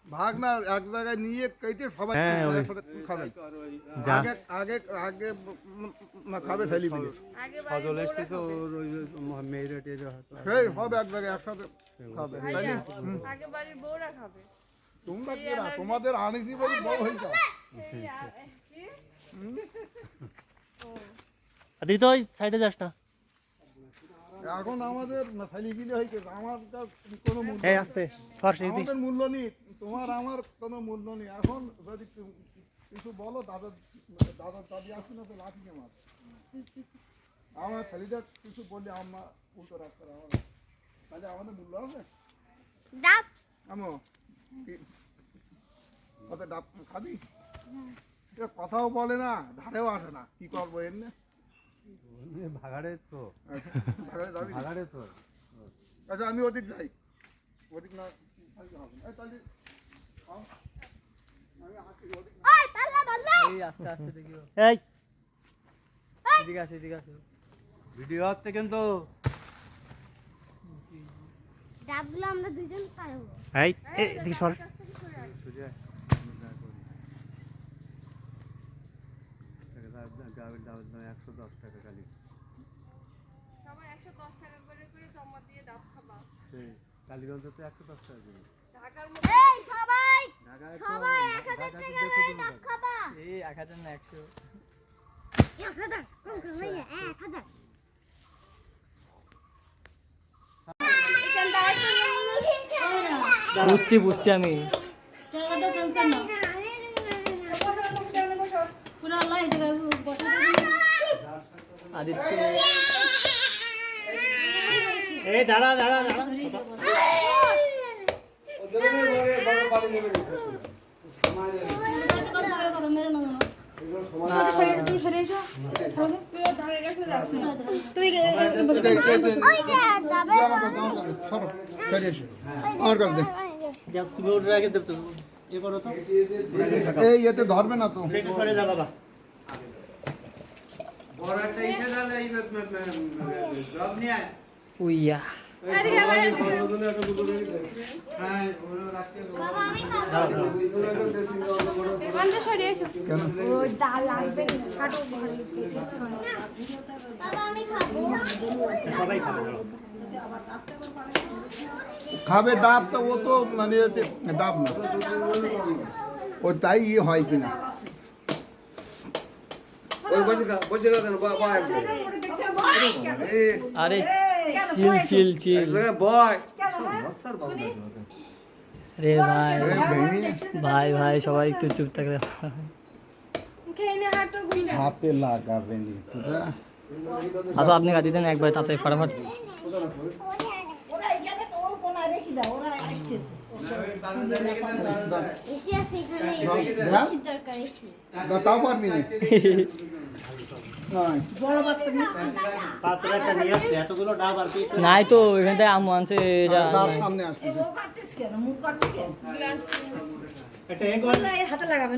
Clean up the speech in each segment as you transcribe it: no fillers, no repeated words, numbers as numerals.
ভাগ না এক জায়গায় নিয়ে কেটে সবাই একসাথে খাবেন। আগে আগে আগে খাবে ফেলি ফেলি ফজল এসে তো মেয়েরা টেরা সেই সব এক জায়গায় একসাথে খাবে। আগে বাড়ির বউরা খাবে। তোমরা কি না তোমাদের আনিছি বলি বউ হয়ে যাও। আদি তো সাইডে যাস না। এখন আমাদের ফেলি গিলে হয়েছে আমার কোনো মূল্য এই আস্তে ফার্স্ট এই আমাদের মূল্য নেই, তোমার আমার কোনো মূল্য নেই। এখন যদি কিছু বলো দাদা দাদি আসি না তো লাঠিকে মার আমার ফেলিটা কিছু বললে আমার উল্টো রাস্তা আমার তাহলে আমাদের মূল্য আছে। ডাব আমো কত ডাব খাবি? কথাও বলে না, ধারেও আসে না, কি করবো এমনি ভাগাড়ে তো ভাগাড়ে তো। আচ্ছা আমি ওদিক যাই, ওদিক না তাহলে ওই পাল্লা পাল্লা এই আস্তে আস্তে দেখিও। এই এদিকে আসো এদিকে আসো। ভিডিও হচ্ছে কিন্তু ডাবগুলো আমরা দুইজন পারবো। এই এদিকে সর। $110 খালি সবাই 110 টাকা করে করে জমা দিয়ে ডাব খাবা। কালীগঞ্জে তো 110 টাকা করে। ঢাকার মধ্যে এই সবাই ঢাকায় তো সবাই 1000 টাকা করে ডাব খাবা। এই 1000 না 100। 1000 কম কম ভাইয়া 1000 বুঝছি আমি। আদিত্য এই দাঁড়া দাঁড়া দাঁড়া। ধারে গেছে যাস না। ওই যে ডাবে সরো ফেলে এসো আমার কাছে দে। যাও তুমি ওর আগে দেব তো এ করো তো এই এতে ধরবে না তো। একটু সরে যা বাবা। বড় একটা ইটে ডালে এই জব নিয়ে আয়। উইয়া হ্যাঁ ওগুলো রাখতে বাবা আমি খাবো। এখানটা সরে এসো। কেন ওই ডাল লাগবে কাটো বাবা আমি খাবো। সবাই খাবে। খাবে ডাব তো ও তো মানে ডাব না ও তাই ইয়ে হয় কিনা। ওই বসে কেন বয় আরে চিল চিল চিল বয় রে ভাই ভাই ভাই সবাই একটু চুপ থাকলে। হাতে লাগাবে নি তোরা। আচ্ছা আপনি কাটি দেন একবার তাতে ফটাফট। এসি আছে এখানে এসি দরকার এসি। তাও পারবি না পাত্র একটা নিয়ে আসছে এতগুলো ডাব আর কি। নাই তো এখান থেকে আমু আনছে এটা। তার সামনে আসছে এটা এই কর লাগাবে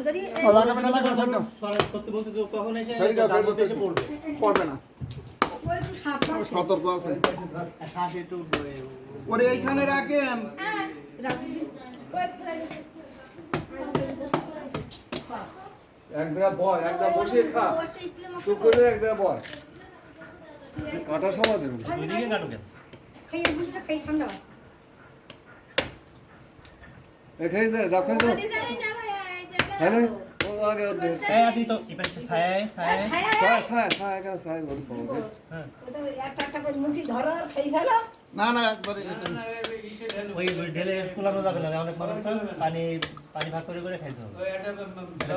না লাগাবে না সত্যি বলতেছে ও কখন এসে সেই কথা ডাব বলতে এসে পড়বে। পড়বে না, সতর্ক আছে। আর শ্বাস একটু ওরে এইখানে রাখেন। এক জায়গায় বয় এক জায়গায় বসে খা চুপ করে এক জায়গায় বয় কাটার সময় দেবেন ওইদিকে কাটো কেন? খেয়ে যায় দাও খেয়ে যাও হ্যাঁ না ও আগে এই আপনি তো এই পাশে ছায়া ছায়া। ছায়া কেন ছায়া বলি পাবো হ্যাঁ না না একবারে ওই ঢেলে কুলানো যাবে না, অনেক মানুষ তো পানি পানি ভাগ করে করে খাইতে হবে।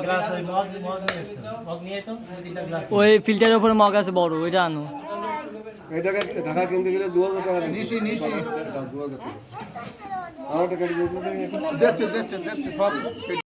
গ্লাস ওই মগ মগ নিয়ে এসো। মগ নিয়ে তো দুই তিনটা গ্লাস। ওই ফিল্টারের উপরে মগ আছে বড় ওইটা আনো। এটাকে ঢাকা কিনতে গেলে 2000 টাকা নিচে নিচে 2000 টাকা আমার টাকা দিয়ে দেখছে সব